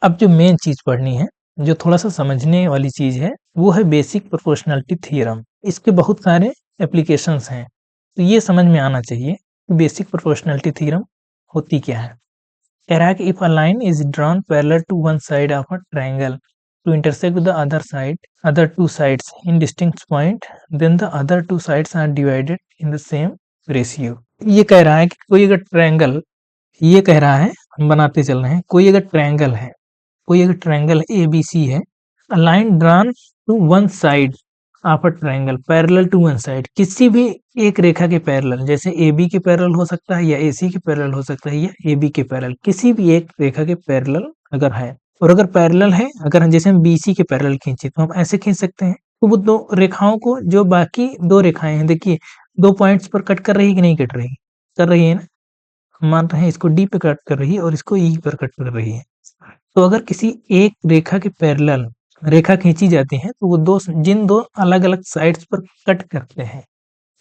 अब जो मेन चीज पढ़नी है, जो थोड़ा सा समझने वाली चीज है, वो है बेसिक प्रोपोर्शनलिटी थ्योरम। इसके बहुत सारे एप्लीकेशंस हैं, तो ये समझ में आना चाहिए कि बेसिक प्रोपोर्शनलिटी थ्योरम होती क्या है। कह रहा है कि if a line is drawn parallel to one side of a triangle to intersect the other two sides in distinct point, then the other two sides are divided in the same ratio. ये कह रहा है कि कोई अगर triangle, ये कह रहा है, हम बनाते चल रहे हैं, कोई अगर ट्रायंगल ए बी सी है, a line drawn to one side of a triangle parallel to one side, किसी भी एक रेखा के पैरेलल, जैसे ए बी के पैरेलल हो सकता है या ए सी के पैरेलल हो सकता है या ए बी के पैरेलल, किसी भी एक रेखा के पैरेलल अगर है, और अगर पैरेलल है, अगर जैसे हम बी सी के पैरेलल खींचे तो हम ऐसे खींच सकते हैं, तो वो दो रेखाओं को, जो बाकी दो रेखाएं हैं, देखिए दो पॉइंट्स पर कट कर रही है कि नहीं कट रही, कर रही है ना। हम मान रहे हैं इसको डी पे कट कर रही है और इसको ई पर कट कर रही है। तो अगर किसी एक रेखा के पैरेलल रेखा खींची जाती है, तो वो जिन दो अलग अलग साइड्स पर कट करते हैं,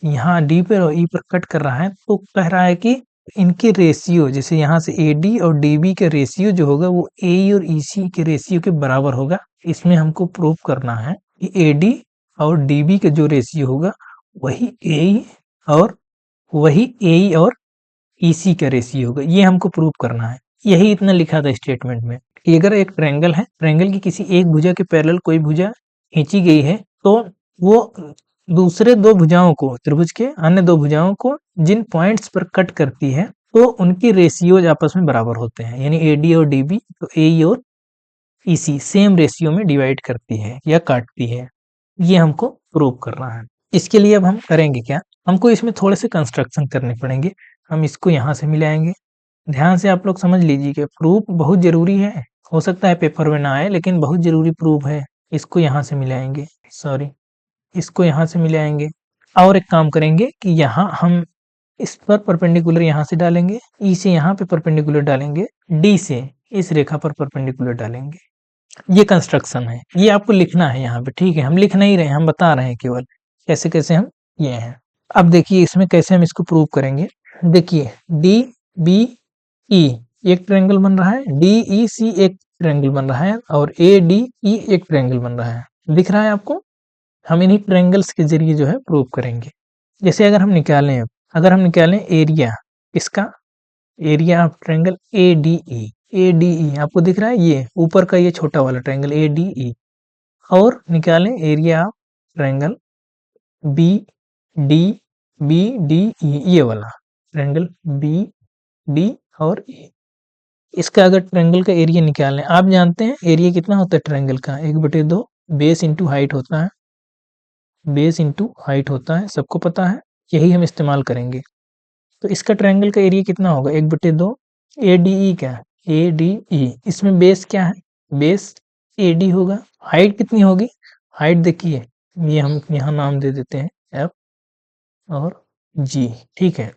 यहाँ डी पर और ई पर कट कर रहा है, तो कह रहा है कि इनके रेशियो, जैसे यहाँ से ए डी और डी बी का रेशियो जो होगा वो ए ई और ई सी के रेशियो के बराबर होगा। इसमें हमको प्रूव करना है कि ए डी और डी बी का जो रेशियो होगा वही ए ई और ईसी का रेशियो होगा। ये हमको प्रूव करना है। यही इतना लिखा था स्टेटमेंट में कि अगर एक ट्रायंगल है, ट्रायंगल की किसी एक भुजा के पैरेलल कोई भुजा खींची गई है, तो वो दूसरे दो भुजाओं को, त्रिभुज के अन्य दो भुजाओं को जिन पॉइंट्स पर कट करती है, तो उनकी रेशियोज आपस में बराबर होते हैं, यानी एडी और डीबी, तो ए और ईसी सेम रेशियो में डिवाइड करती है या काटती है। ये हमको प्रूव करना है। इसके लिए अब हम करेंगे क्या, हमको इसमें थोड़े से कंस्ट्रक्शन करने पड़ेंगे। हम इसको यहाँ से मिलाएंगे। ध्यान से आप लोग समझ लीजिए कि प्रूफ बहुत जरूरी है, हो सकता है पेपर में ना आए, लेकिन बहुत जरूरी प्रूफ है। इसको यहाँ से मिलाएंगे, सॉरी, इसको यहाँ से मिलाएंगे, और एक काम करेंगे कि यहाँ हम इस पर परपेंडिकुलर यहाँ से डालेंगे, ई से यहाँ पे परपेंडिकुलर डालेंगे, डी से इस रेखा पर परपेंडिकुलर डालेंगे। ये कंस्ट्रक्शन है, ये आपको लिखना है यहाँ पे, ठीक है। हम लिख नहीं रहे हैं, हम बता रहे हैं केवल कैसे कैसे हम ये हैं। अब देखिए इसमें कैसे हम इसको प्रूव करेंगे। देखिए डी बी ई एक ट्रायंगल बन रहा है, डी ई सी एक ट्रायंगल बन रहा है, और ए डी ई एक ट्रायंगल बन रहा है। दिख रहा है आपको। हम इन्हीं ट्रायंगल्स के जरिए जो है प्रूव करेंगे। जैसे अगर हम निकालें एरिया, इसका area of triangle A D E आपको दिख रहा है, ये ऊपर का ये छोटा वाला ट्रायंगल ए डी ई, और निकालें area of triangle B D E, ये वाला ट्रायंगल बी डी और ए। इसका अगर ट्रायंगल का एरिया निकालें, आप जानते हैं एरिया कितना होता है ट्रायंगल का, 1/2 बेस इंटू हाइट होता है, बेस इंटू हाइट होता है, सबको पता है। यही हम इस्तेमाल करेंगे। तो इसका ट्रायंगल का एरिया कितना होगा, 1/2 ए डी ई, क्या ए डी ई, इसमें बेस क्या है, बेस ए डी होगा। हाइट कितनी होगी, हाइट देखिए, ये हम यहाँ नाम दे देते हैं एफ और जी, ठीक है।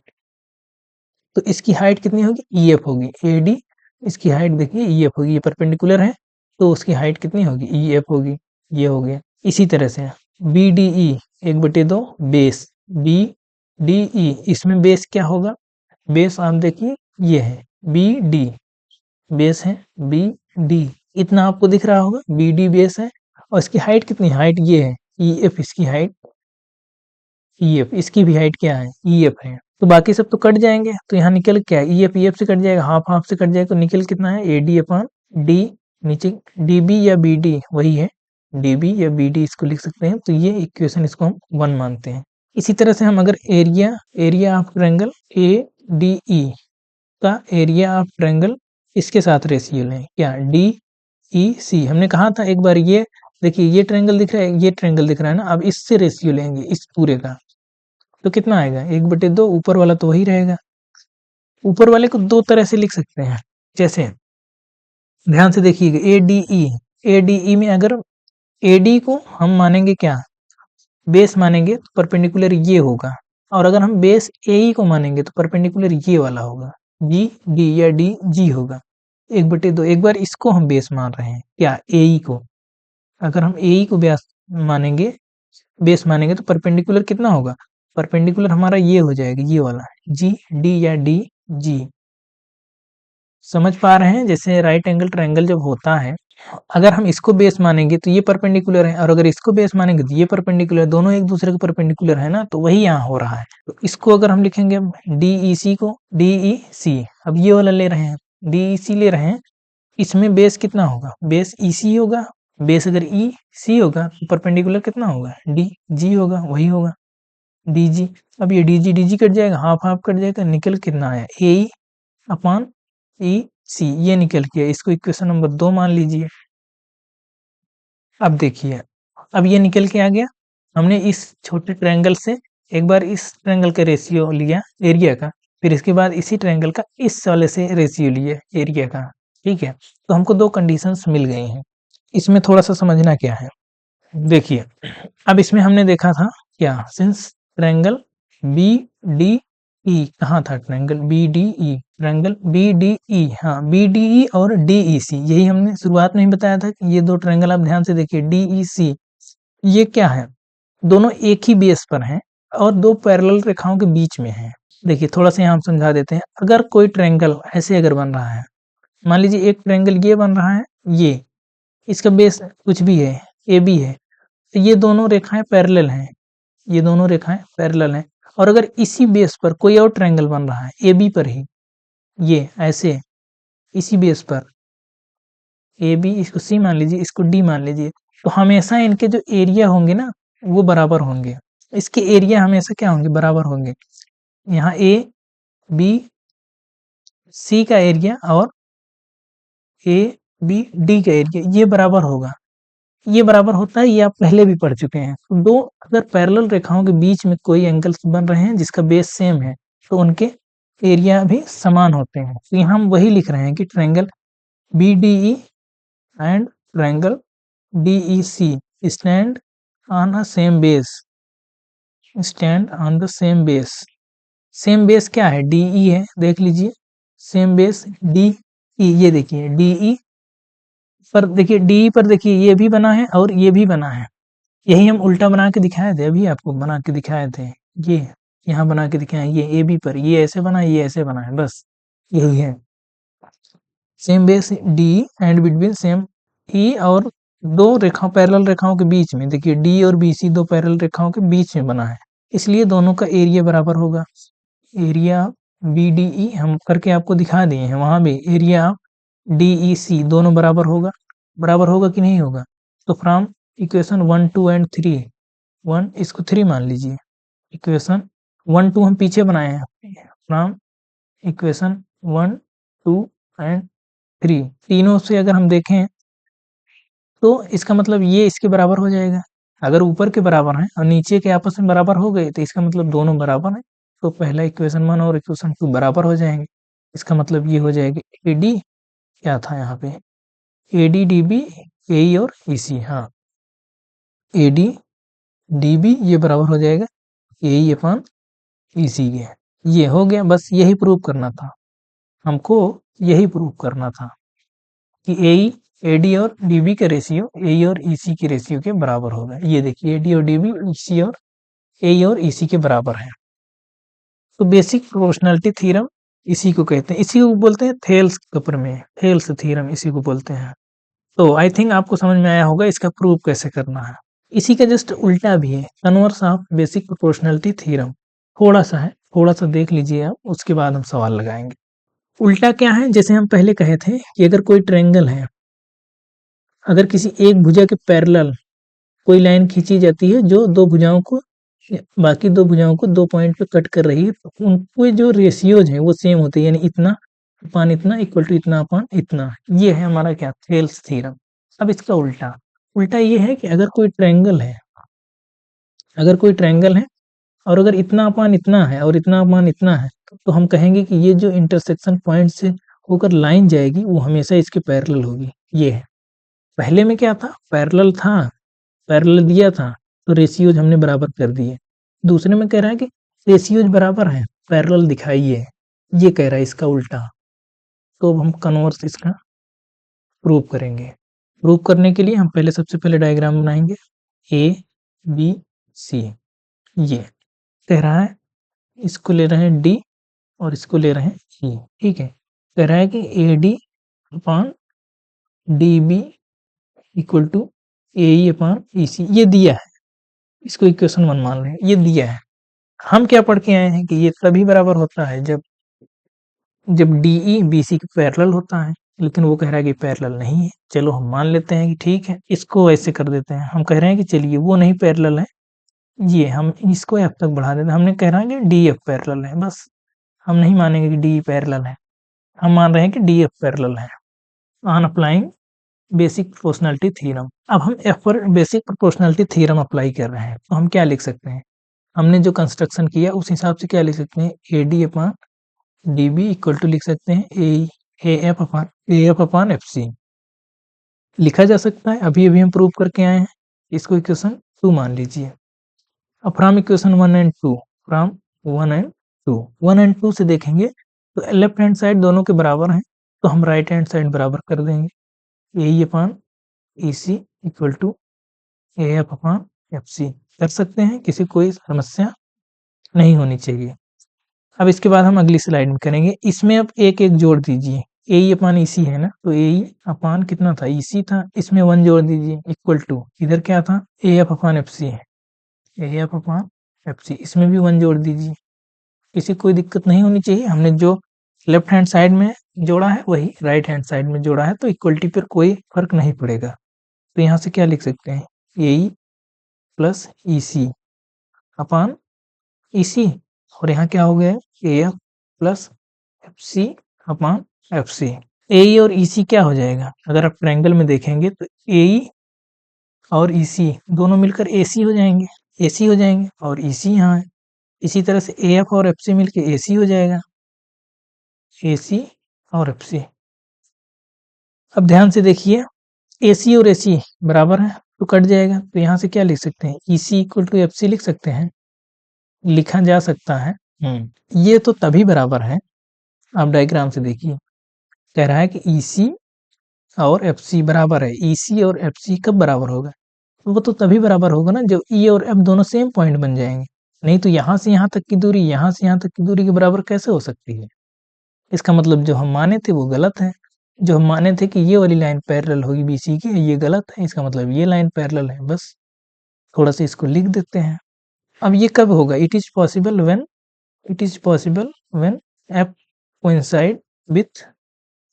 तो इसकी हाइट कितनी होगी, ई एफ होगी, ए डी, इसकी हाइट देखिए ई एफ होगी, ये परपेंडिकुलर है, तो उसकी हाइट कितनी होगी, ई एफ होगी, ये हो गया। इसी तरह से B D E 1/2 base B D E, इसमें बेस क्या होगा, बेस आप देखिए ये है बी डी, बेस है बी डी, इतना आपको दिख रहा होगा, बी डी बेस है। और इसकी हाइट कितनी, हाइट ये है ई एफ, इसकी हाइट ई एफ, इसकी भी हाइट क्या है, ई एफ है। तो बाकी सब तो कट जाएंगे, तो यहाँ निकल क्या है, ई एफ से कट जाएगा, हाफ हाफ से कट जाएगा, तो निकल कितना है, ए डी अपॉन डी, नीचे डी बी या बी डी वही है, डी बी या बी डी इसको लिख सकते हैं। तो ये इक्वेशन इसको हम 1 मानते हैं। इसी तरह से हम अगर area of triangle A D E का एरिया ऑफ ट्रायंगल इसके साथ रेशियो लें, क्या डी ई सी, हमने कहा था एक बार, ये देखिए ये ट्रायंगल दिख रहा है, ये ट्रायंगल दिख रहा है ना, अब इससे रेशियो लेंगे इस पूरे का, तो कितना आएगा, 1/2, ऊपर वाला तो वही रहेगा। ऊपर वाले को दो तरह से लिख सकते हैं, जैसे ध्यान से देखिएगा, ए डी ई में अगर ए डी को हम मानेंगे क्या, बेस मानेंगे, तो परपेंडिकुलर ये होगा, और अगर हम बेस ए ई को मानेंगे तो परपेंडिकुलर ये वाला होगा, जी डी या डी जी होगा, 1/2। एक बार इसको हम बेस मान रहे हैं, क्या ए ई को, अगर हम ए ई को बेस मानेंगे तो परपेंडिकुलर कितना होगा, परपेंडिकुलर हमारा ये हो जाएगा, ये वाला जी डी या डी जी, समझ पा रहे हैं? जैसे राइट एंगल ट्रायंगल जब होता है, अगर हम इसको बेस मानेंगे तो ये परपेंडिकुलर है, और अगर इसको बेस मानेंगे तो ये परपेंडिकुलर है, दोनों एक दूसरे के परपेंडिकुलर है ना, तो वही यहाँ हो रहा है। तो इसको अगर हम लिखेंगे DEC को, DEC, अब ये वाला ले रहे हैं, DEC ले रहे हैं, इसमें बेस कितना होगा? बेस EC होगा। बेस अगर EC होगा तो परपेंडिकुलर कितना होगा? DG होगा, वही होगा DG। अब ये DG DG कट जाएगा, हाफ हाफ कट जाएगा, निकल कितना आया? AE अपॉन EC, ये निकल गया। इसको इक्वेशन नंबर 2 मान लीजिए। अब देखिए, अब ये निकल के आ गया। हमने इस छोटे ट्रायंगल से एक बार इस ट्रायंगल का रेशियो लिया एरिया का, फिर इसके बाद इसी ट्रायंगल का इस वाले से रेशियो लिए एरिया का, ठीक है। तो हमको दो कंडीशंस मिल गई हैं। इसमें थोड़ा सा समझना क्या है, देखिए। अब इसमें हमने देखा था क्या, since triangle B D E, कहाँ था triangle B D E? Triangle B D E, हाँ बी डी ई और डी ई सी, यही हमने शुरुआत में ही बताया था कि ये दो ट्रायंगल, आप ध्यान से देखिए डी ई सी, ये क्या है? दोनों एक ही बेस पर हैं और दो पैरेलल रेखाओं के बीच में हैं। देखिए थोड़ा सा यहाँ हम समझा देते हैं। अगर कोई ट्रायंगल ऐसे अगर बन रहा है, मान लीजिए एक ट्रायंगल ये बन रहा है, ये इसका बेस कुछ भी है, ए बी है, तो ये दोनों रेखाएं पैरेलल हैं, ये दोनों रेखाएं पैरेलल हैं। और अगर इसी बेस पर कोई और ट्रायंगल बन रहा है ए बी पर ही, ये ऐसे इसी बेस पर ए बी, इसको सी मान लीजिए, इसको डी मान लीजिए, तो हमेशा इनके जो एरिया होंगे ना वो बराबर होंगे। इसके एरिया हमेशा क्या होंगे? बराबर होंगे। यहाँ ए बी सी का एरिया और ए बी डी का एरिया ये बराबर होगा। ये बराबर होता है, ये आप पहले भी पढ़ चुके हैं। तो दो अगर पैरेलल रेखाओं के बीच में कोई एंगल्स बन रहे हैं जिसका बेस सेम है, तो उनके एरिया भी समान होते हैं। तो यहाँ हम वही लिख रहे हैं कि triangle BDE and triangle DEC stand on a same base, stand on the same base. Same base क्या है? DE है, देख लीजिए, सेम बेस DE, ये देखिए DE पर, देखिए DE पर देखिए ये भी बना है और ये भी बना है। यही हम उल्टा बना के दिखाए थे, अभी आपको बना के दिखाए थे। ये यहाँ बना के दिखाए, ये ए बी पर ये ऐसे बना, ये ऐसे बना है, बस यही है। Same base D and between same E, और दो रेखा पैरेलल रेखाओं के बीच में, देखिए डी और बी सी दो पैरेलल रेखाओं के बीच में बना है, इसलिए दोनों का एरिया बराबर होगा। एरिया बी डी ई हम करके आपको दिखा दिए हैं, वहां भी एरिया डी ई सी दोनों बराबर होगा। बराबर होगा कि नहीं होगा? तो फ्रॉम इक्वेशन 1 2 एंड 3, 1 इसको 3 मान लीजिए, इक्वेशन 1 2 हम पीछे बनाए हैं, फ्रॉम इक्वेशन 1 2 एंड 3, तीनों से अगर हम देखें तो इसका मतलब ये इसके बराबर हो जाएगा। अगर ऊपर के बराबर हैं और नीचे के आपस में बराबर हो गए तो इसका मतलब दोनों बराबर हैं। तो पहला इक्वेशन 1 और इक्वेशन 2 बराबर हो जाएंगे। इसका मतलब ये हो जाएगा AD, क्या था यहाँ पे, AD DB AE और EC, हाँ AD DB ये बराबर हो जाएगा AE अपॉन EC के। ये हो गया, बस यही प्रूव करना था हमको, यही प्रूव करना था कि AE AD और DB का रेशियो AE और EC के रेशियो के बराबर होगा। ये देखिए AD और DB EC और AE और EC के बराबर है। तो बेसिक प्रोपोर्शनलिटी थ्योरम इसी को कहते हैं, इसी को बोलते हैं थेल्स के प्रमेय, थेल्स थ्योरम इसी को बोलते हैं। तो आई थिंक आपको समझ में आया होगा इसका प्रूव कैसे करना है। इसी का जस्ट उल्टा भी है, converse of basic proportionality theorem, थोड़ा सा है, थोड़ा सा देख लीजिए आप, उसके बाद हम सवाल लगाएंगे। उल्टा क्या है? जैसे हम पहले कहे थे कि अगर कोई ट्रायंगल है, अगर किसी एक भुजा के पैरेलल कोई लाइन खींची जाती है जो दो भुजाओं को, बाकी दो भुजाओं को दो पॉइंट पे कट कर रही है, तो उनके जो रेशियोज हैं वो सेम होते हैं, यानी इतना अपान इतना इक्वल टू इतना अपान इतना। ये है हमारा क्या, थेल्स थ्योरम। अब इसका उल्टा, उल्टा ये है कि अगर कोई ट्रायंगल है, अगर कोई ट्रायंगल है और अगर इतना अपान इतना है और इतना अपान इतना है, तो हम कहेंगे कि ये जो इंटरसेक्शन पॉइंट से होकर लाइन जाएगी वो हमेशा इसके पैरेलल होगी। ये है, पहले में क्या था, पैरेलल था, पैरेलल दिया था तो रेशियोज हमने बराबर कर दिए। दूसरे में कह रहा है कि रेशियोज बराबर है, पैरेलल दिखाइए, ये कह रहा है इसका उल्टा। तो अब हम कन्वर्स इसका प्रूव करेंगे। प्रूव करने के लिए हम पहले सबसे पहले डायग्राम बनाएंगे, ABC, ये कह रहा है इसको ले रहे हैं D और इसको ले रहे हैं E, ठीक है। कह रहा है कि AD upon DB equal to AE upon EC, ये दिया है, इसको इक्वेशन 1 मान रहे हैं, ये दिया है। हम क्या पढ़ के आए हैं कि ये तभी बराबर होता है जब DE BC के पैरेलल होता है, लेकिन वो कह रहा है कि पैरेलल नहीं है। चलो हम मान लेते हैं कि ठीक है, इसको ऐसे कर देते हैं। हम कह रहे हैं कि चलिए वो नहीं पैरेलल है, ये हम इसको F तक बढ़ा देते हैं। हमने कह रहा है कि DF पैरेलल है, बस हम नहीं मानेंगे कि DE पैरेलल है, हम मान रहे हैं कि DF पैरेलल है on applying basic proportionality theorem. अब हम F पर बेसिक प्रोपोर्शनैलिटी थ्योरम अप्लाई कर रहे हैं, तो हम क्या लिख सकते हैं? हमने जो कंस्ट्रक्शन किया उस हिसाब से क्या लिख सकते हैं? AD upon DB equal to लिख सकते हैं AF अपॉन FC लिखा जा सकता है। अभी अभी हम प्रूव करके आए हैं, इसको इक्वेशन 2 मान लीजिए। अब from equation 1 and 2, from 1 and 2, 1 and 2 से देखेंगे तो लेफ्ट हैंड साइड दोनों के बराबर हैं, तो हम राइट हैंड साइड बराबर कर देंगे। AE upon EC equal to AF upon FC कर सकते हैं, किसी कोई समस्या नहीं होनी चाहिए। अब इसके बाद हम अगली स्लाइड में करेंगे। इसमें अब एक एक जोड़ दीजिए। AE अपॉन EC है ना, तो AE अपॉन कितना था? EC था, इसमें 1 जोड़ दीजिए इक्वल टू इधर क्या था? AF अपॉन FC है, AF अपॉन FC, इसमें भी 1 जोड़ दीजिए। किसी कोई दिक्कत नहीं होनी चाहिए। हमने जो लेफ्ट हैंड साइड में जोड़ा है वही राइट हैंड साइड में जोड़ा है, तो इक्वलिटी पर कोई फर्क नहीं पड़ेगा। तो यहाँ से क्या लिख सकते हैं? AE plus EC upon EC, और यहाँ क्या हो गया है? AF plus FC upon FC। AE और EC क्या हो जाएगा? अगर आप ट्रायंगल में देखेंगे तो AE और EC दोनों मिलकर AC हो जाएंगे, AC हो जाएंगे, और EC यहाँ है। इसी तरह से AF और FC मिलकर AC हो जाएगा, AC और FC। अब ध्यान से देखिए, AC और AC बराबर है तो कट जाएगा, तो यहाँ से क्या लिख सकते हैं? EC इक्वल टू FC लिख सकते हैं, लिखा जा सकता है। ये तो तभी बराबर है, आप डायग्राम से देखिए, कह रहा है कि EC और FC बराबर है। EC और FC कब बराबर होगा? तो वो तो तभी बराबर होगा ना जब E और F दोनों सेम पॉइंट बन जाएंगे। नहीं तो यहाँ से यहाँ तक की दूरी, यहाँ से यहाँ तक की दूरी के बराबर कैसे हो सकती है? इसका मतलब जो हम माने थे वो गलत है। जो हम माने थे कि ये वाली लाइन पैरेलल होगी BC की, ये गलत है। इसका मतलब ये लाइन पैरेलल है। बस थोड़ा सा इसको लिख देते हैं। अब ये कब होगा? It is possible when F coincide with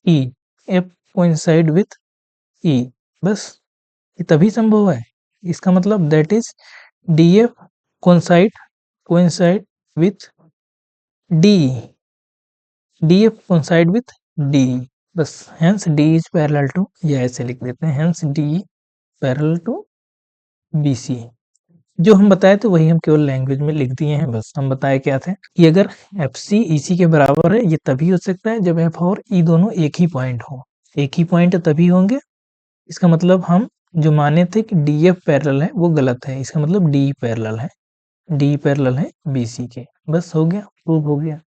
E, F coincide with E, बस ये तभी संभव है। इसका मतलब that is DF coincide with DE, DF coincide with DE, बस hence D is parallel to, या ऐसे लिख देते हैं, hence DE parallel to BC। जो हम बताए थे वही हम केवल लैंग्वेज में लिख दिए हैं। बस हम बताए क्या थे कि अगर FC EC के बराबर है, ये तभी हो सकता है जब F और E दोनों एक ही पॉइंट हो। एक ही पॉइंट तभी होंगे। इसका मतलब हम जो माने थे कि DF पैरेलल है वो गलत है। इसका मतलब DE पैरेलल है, DE पैरेलल है BC के। बस हो गया, प्रूव हो गया।